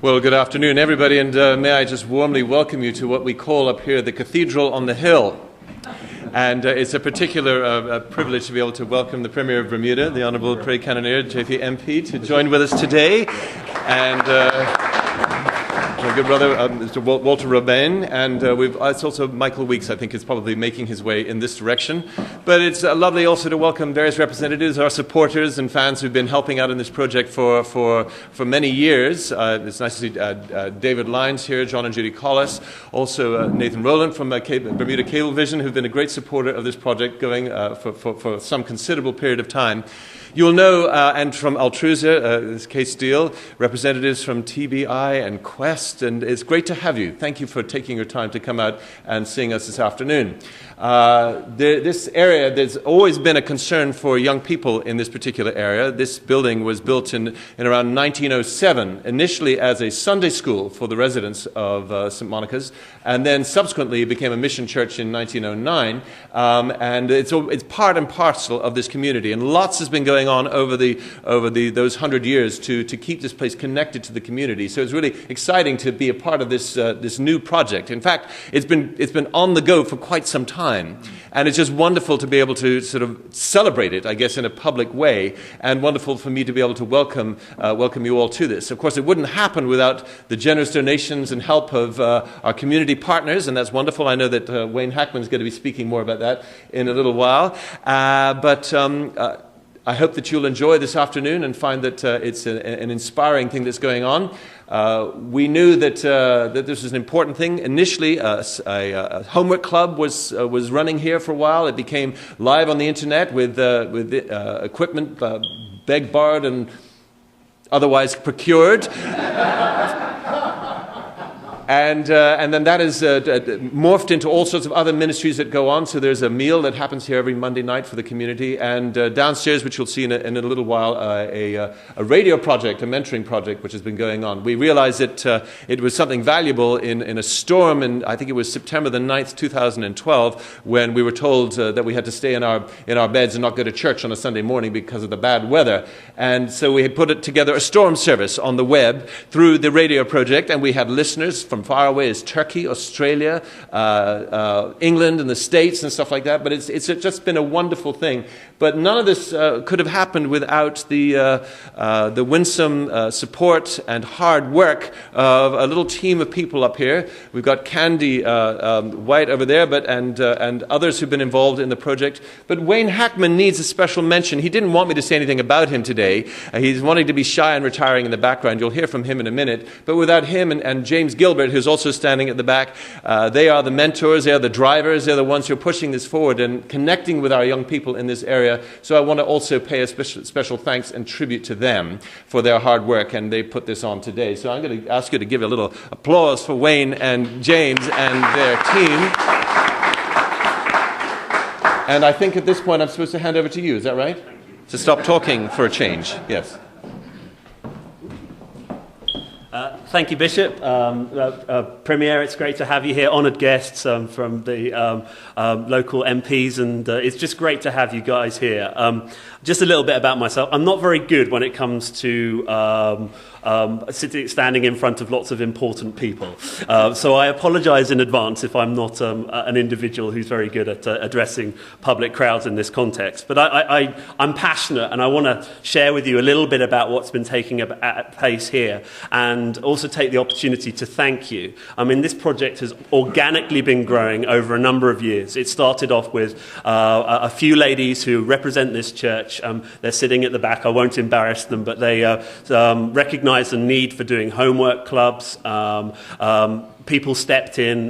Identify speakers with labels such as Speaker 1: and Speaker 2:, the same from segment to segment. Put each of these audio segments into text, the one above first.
Speaker 1: Well, good afternoon, everybody, and may I just warmly welcome you to what we call up here the Cathedral on the Hill. And it's a particular privilege to be able to welcome the Premier of Bermuda, the Honourable Craig Cannoneer, JP MP, to join with us today. And my good brother, Mr. Walter Robin, and it's also Michael Weeks, I think, is probably making his way in this direction. But it's lovely also to welcome various representatives, our supporters and fans who've been helping out in this project for many years. It's nice to see David Lyons here, John and Judy Collis, also Nathan Rowland from Bermuda Cablevision, who've been a great supporter of this project going for some considerable period of time. You'll know, and from Altruza, this Kate Steele, representatives from TBI and Quest, and it's great to have you. Thank you for taking your time to come out and seeing us this afternoon. This area, there's always been a concern for young people in this particular area. This building was built in around 1907, initially as a Sunday school for the residents of St. Monica's, and then subsequently became a mission church in 1909, and it's part and parcel of this community, and lots has been going on over those 100 years to keep this place connected to the community. So it's really exciting to be a part of this new project. In fact, it's been on the go for quite some time. And it's just wonderful to be able to sort of celebrate it, I guess, in a public way, and wonderful for me to be able to welcome you all to this. Of course, it wouldn't happen without the generous donations and help of our community partners, and that's wonderful. I know that Wayne Hackman's going to be speaking more about that in a little while. I hope that you'll enjoy this afternoon and find that it's an inspiring thing that's going on. We knew that this was an important thing. Initially, a homework club was running here for a while. It became live on the internet with equipment begged, borrowed, and otherwise procured. And then that is morphed into all sorts of other ministries that go on. So there's a meal that happens here every Monday night for the community. And downstairs, which you'll see in a little while, a radio project, a mentoring project, which has been going on. We realized that it was something valuable in a storm, and I think it was September the 9th, 2012, when we were told that we had to stay in our beds and not go to church on a Sunday morning because of the bad weather. And so we had put together a storm service on the web through the radio project, and we had listeners from far away as Turkey, Australia, England, and the States and stuff like that. But it's just been a wonderful thing. But none of this could have happened without the winsome support and hard work of a little team of people up here. We've got Candy White over there, and others who've been involved in the project. But Wayne Hackman needs a special mention. He didn't want me to say anything about him today. He's wanting to be shy and retiring in the background. You'll hear from him in a minute. But without him and James Gilbert, who's also standing at the back, they are the mentors, they are the drivers, they're the ones who are pushing this forward and connecting with our young people in this area. So I want to also pay a special thanks and tribute to them for their hard work, and they put this on today. So I'm going to ask you to give a little applause for Wayne and James and their team. And I think at this point I'm supposed to hand over to you, is that right? To stop talking for a change. Yes.
Speaker 2: Thank you, Bishop. Premier, it's great to have you here. Honoured guests from the local MPs, and it's just great to have you guys here. Just a little bit about myself. I'm not very good when it comes to standing in front of lots of important people. So I apologise in advance if I'm not an individual who's very good at addressing public crowds in this context. But I'm passionate, and I want to share with you a little bit about what's been taking place here, and also take the opportunity to thank you. I mean, this project has organically been growing over a number of years. It started off with a few ladies who represent this church. They're sitting at the back. I won't embarrass them, but they recognise the need for doing homework clubs. People stepped in.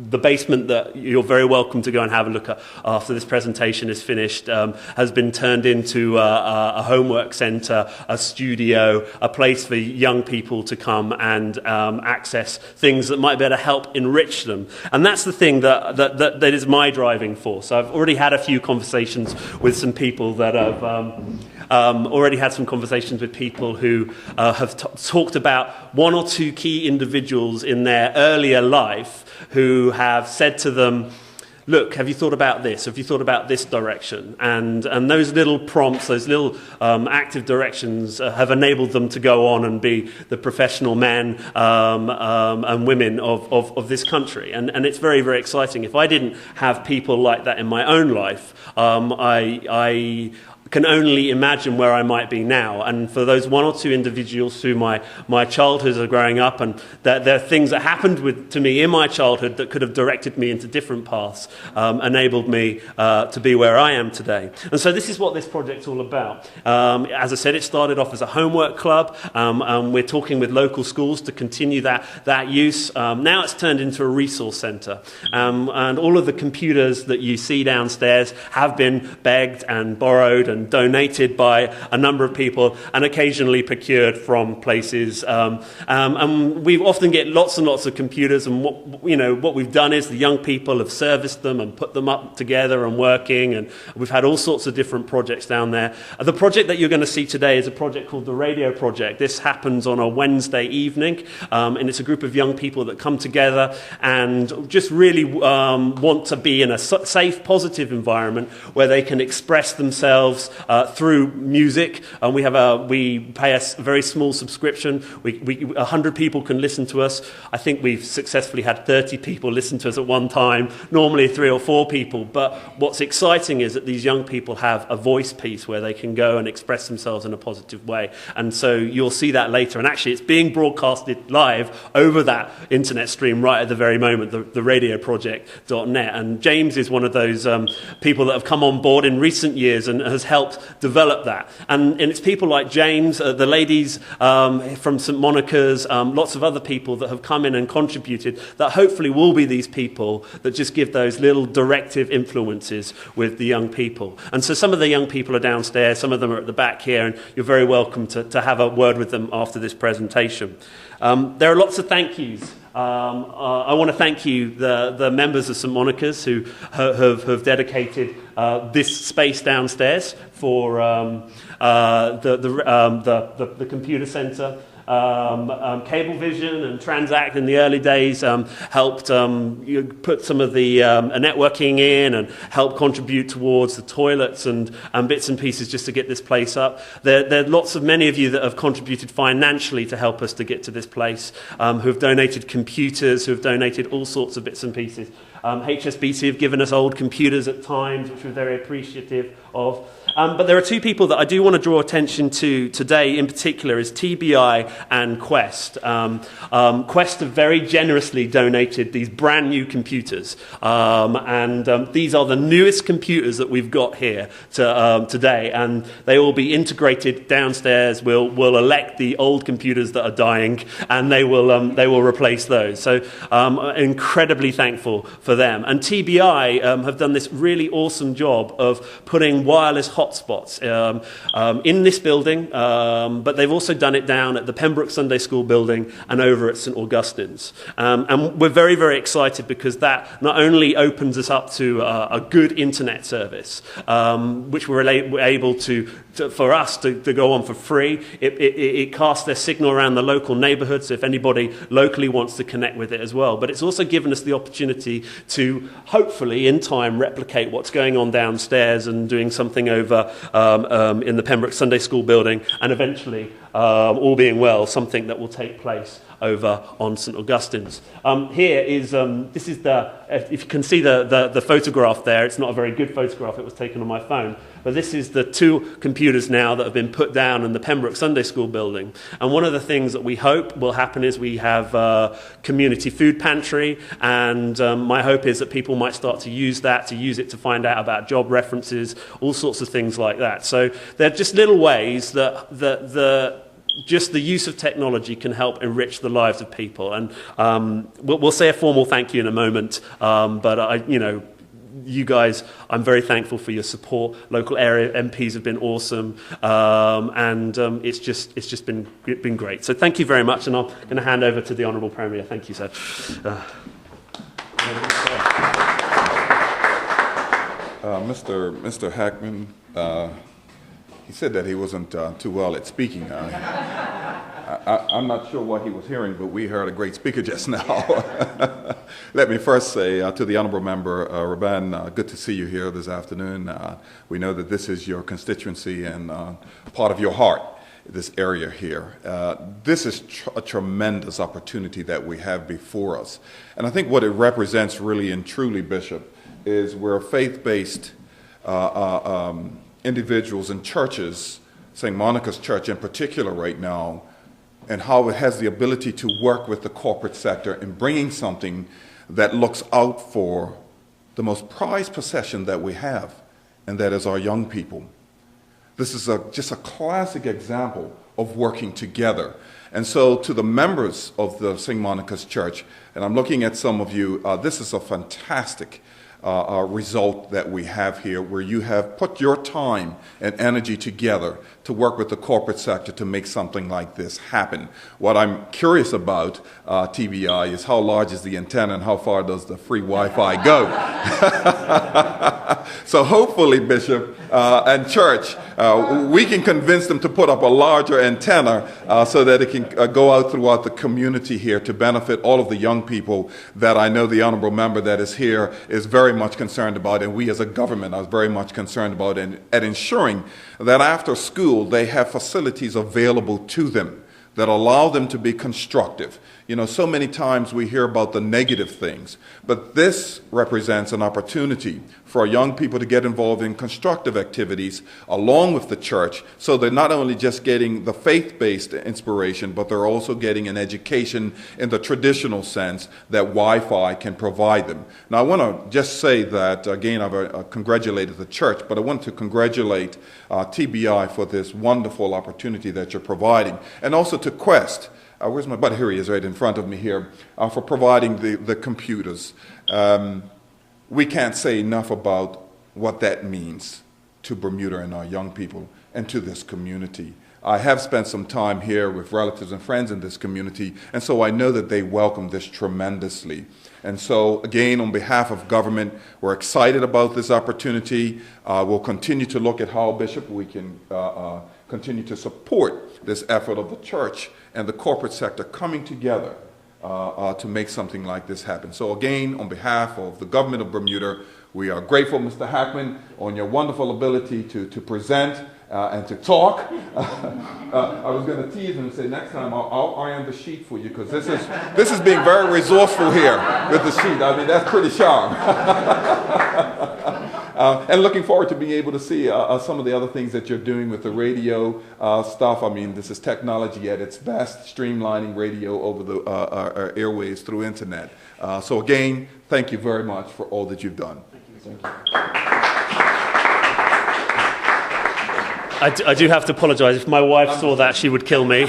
Speaker 2: The basement that you're very welcome to go and have a look at after this presentation is finished has been turned into a homework centre, a studio, a place for young people to come and access things that might be able to help enrich them. And that's the thing that is my driving force. I've already had a few conversations with some people that have already had some conversations with people who have talked about one or two key individuals in their earlier life who have said to them, look, have you thought about this? Have you thought about this direction? And those little prompts, those little active directions have enabled them to go on and be the professional men and women of this country. And it's very, very exciting. If I didn't have people like that in my own life, I can only imagine where I might be now. And for those one or two individuals through my childhood are growing up, and there are things that happened to me in my childhood that could have directed me into different paths, enabled me to be where I am today. And so this is what this project's all about. As I said, it started off as a homework club, and we're talking with local schools to continue that use. Now it's turned into a resource centre, and all of the computers that you see downstairs have been begged and borrowed and donated by a number of people and occasionally procured from places. And we often get lots and lots of computers, and what we've done is the young people have serviced them and put them up together and working, and we've had all sorts of different projects down there. The project that you're going to see today is a project called the Radio Project. This happens on a Wednesday evening, and it's a group of young people that come together and just really want to be in a safe, positive environment where they can express themselves through music. And we pay a very small subscription. 100 people can listen to us. I think we've successfully had 30 people listen to us at one time, normally 3 or 4 people. But what's exciting is that these young people have a voice piece where they can go and express themselves in a positive way. And so you'll see that later. And actually, it's being broadcasted live over that internet stream right at the very moment, the radioproject.net. And James is one of those people that have come on board in recent years and has helped develop that. And it's people like James, the ladies from St Monica's, lots of other people that have come in and contributed that hopefully will be these people that just give those little directive influences with the young people. And so some of the young people are downstairs, some of them are at the back here, and you're very welcome to have a word with them after this presentation. There are lots of thank yous. I want to thank you, the members of St Monica's who have dedicated this space downstairs for the computer centre. Cablevision and Transact in the early days helped put some of the networking in and help contribute towards the toilets and bits and pieces just to get this place up. There are many of you that have contributed financially to help us to get to this place, who have donated computers, who have donated all sorts of bits and pieces. HSBC have given us old computers at times, which we're very appreciative of. But there are two people that I do want to draw attention to today in particular is TBI and Quest. Quest have very generously donated these brand new computers. And these are the newest computers that we've got here today. And they will be integrated downstairs. We'll elect the old computers that are dying, and they will replace those. So I'm incredibly thankful for them. And TBI have done this really awesome job of putting wireless hotspots in this building, but they've also done it down at the Pembroke Sunday School building and over at St Augustine's. And we're very, very excited because that not only opens us up to a good internet service, which we're able to for us to go on for free. It casts their signal around the local neighbourhood, so if anybody locally wants to connect with it as well. But it's also given us the opportunity to hopefully in time replicate what's going on downstairs and doing something over in the Pembroke Sunday School building, and eventually, all being well, something that will take place over on St Augustine's. Here is, this is if you can see the photograph there, it's not a very good photograph, it was taken on my phone, but this is the 2 computers now that have been put down in the Pembroke Sunday School building. And one of the things that we hope will happen is we have a community food pantry, and my hope is that people might start to use it to find out about job references, all sorts of things like that. So they're just little ways that just the use of technology can help enrich the lives of people. And we'll say a formal thank you in a moment, but you guys, I'm very thankful for your support. Local area MPs have been awesome, and it's just been great. So thank you very much, and I'm going to hand over to the Honourable Premier. Thank you, sir.
Speaker 3: Mr. Hackman, he said that he wasn't too well at speaking. I'm not sure what he was hearing, but we heard a great speaker just now. Let me first say to the Honourable Member, Raban, good to see you here this afternoon. We know that this is your constituency and part of your heart, this area here. This is a tremendous opportunity that we have before us. And I think what it represents really and truly, Bishop, is we're faith-based individuals and churches, St. Monica's Church in particular right now, and how it has the ability to work with the corporate sector in bringing something that looks out for the most prized possession that we have, and that is our young people. This is just a classic example of working together. And so to the members of the St. Monica's Church, and I'm looking at some of you, this is a fantastic result that we have here, where you have put your time and energy together to work with the corporate sector to make something like this happen. What I'm curious about, TBI, is how large is the antenna and how far does the free Wi-Fi go? So hopefully, Bishop and Church, we can convince them to put up a larger antenna so that it can go out throughout the community here to benefit all of the young people that I know the Honourable Member that is here is very much concerned about, and we as a government are very much concerned about, and at ensuring that after school they have facilities available to them that allow them to be constructive. You know, so many times we hear about the negative things, but this represents an opportunity for our young people to get involved in constructive activities along with the church, so they're not only just getting the faith-based inspiration, but they're also getting an education in the traditional sense that Wi-Fi can provide them. Now, I want to just say that, again, I've congratulated the church, but I want to congratulate TBI for this wonderful opportunity that you're providing, and also to Quest. Where's my buddy? Here he is right in front of me here, for providing the computers. We can't say enough about what that means to Bermuda and our young people and to this community. I have spent some time here with relatives and friends in this community, and so I know that they welcome this tremendously. And so, again, on behalf of government, we're excited about this opportunity. We'll continue to look at how, Bishop, we can continue to support this effort of the church and the corporate sector coming together to make something like this happen. So again, on behalf of the government of Bermuda, we are grateful, Mr. Hackman, on your wonderful ability to present and to talk. I was going to tease him and say, next time I'll iron the sheet for you, because this is being very resourceful here with the sheet. I mean, that's pretty sharp. And looking forward to being able to see some of the other things that you're doing with the radio stuff. I mean, this is technology at its best, streamlining radio over the airwaves through internet. So again, thank you very much for all that you've done. Thank you.
Speaker 2: I do have to apologise. If my wife saw that, she would kill me.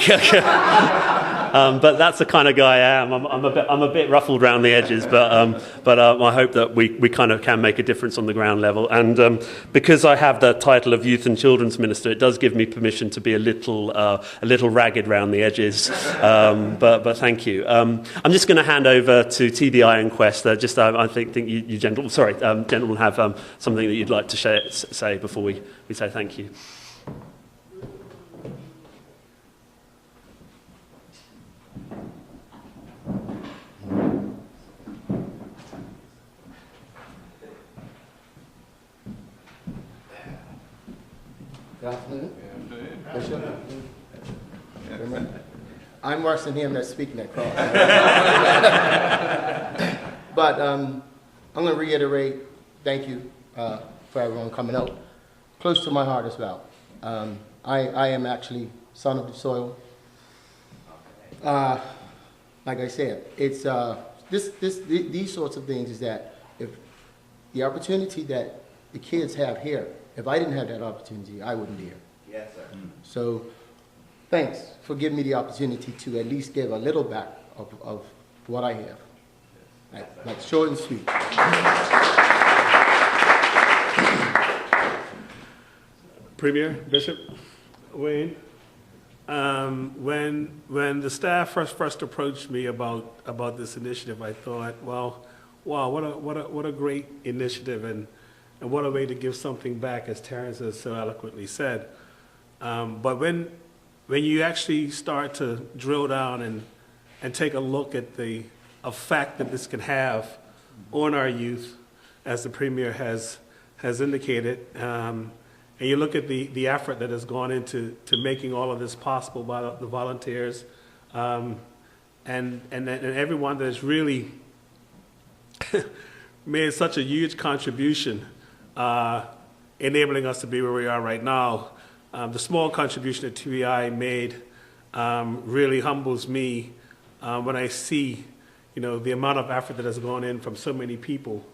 Speaker 2: But that's the kind of guy I am. I'm a bit ruffled around the edges, but I hope that we kind of can make a difference on the ground level. And because I have the title of Youth and Children's Minister, it does give me permission to be a little ragged around the edges. But thank you. I'm just going to hand over to TBI and Quest. I think you gentlemen have something that you'd like to say before we say thank you.
Speaker 4: Good afternoon. Bishop. I'm worse than him that's speaking at cross. But I'm going to reiterate, thank you for everyone coming out. Close to my heart as well. I am actually son of the soil. Like I said, it's these sorts of things is that if the opportunity that the kids have here, if I didn't have that opportunity, I wouldn't be here.
Speaker 5: Yes, sir.
Speaker 4: So thanks for giving me the opportunity to at least give a little back of what I have. Like short and sweet.
Speaker 6: Premier, Bishop, Wayne, when the staff first approached me about this initiative, I thought, well, wow, what a great initiative, and what a way to give something back, as Terrence has so eloquently said. But when when you actually start to drill down and take a look at the effect that this can have on our youth, as the Premier has indicated, and you look at the effort that has gone into making all of this possible by the volunteers, and everyone that has really made such a huge contribution, enabling us to be where we are right now. The small contribution that TBI made really humbles me when I see, the amount of effort that has gone in from so many people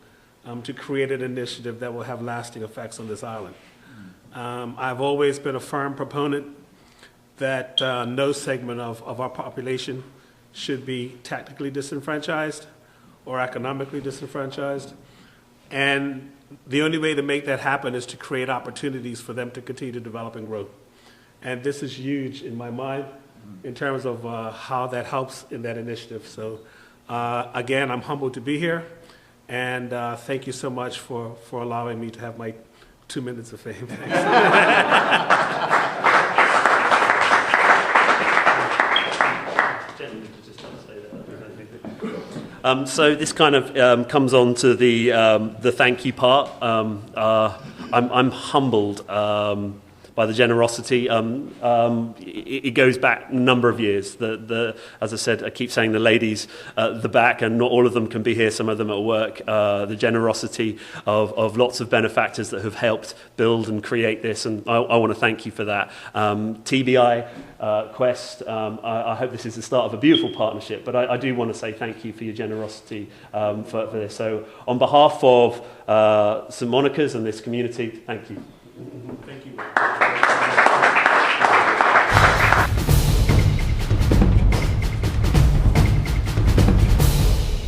Speaker 6: to create an initiative that will have lasting effects on this island. I've always been a firm proponent that no segment of our population should be technically disenfranchised or economically disenfranchised. And the only way to make that happen is to create opportunities for them to continue to develop and grow. And this is huge in my mind in terms of how that helps in that initiative. So again, I'm humbled to be here. And thank you so much for allowing me to have my 2 minutes of fame.
Speaker 2: So this kind of comes on to the thank you part. I'm humbled by the generosity. It goes back a number of years. As I said, I keep saying the ladies at the back, and not all of them can be here, some of them at work. The generosity of lots of benefactors that have helped build and create this, and I want to thank you for that. TBI, Quest, I hope this is the start of a beautiful partnership, but I do want to say thank you for your generosity for this. So on behalf of St. Monica's and this community, thank you.
Speaker 6: Thank you.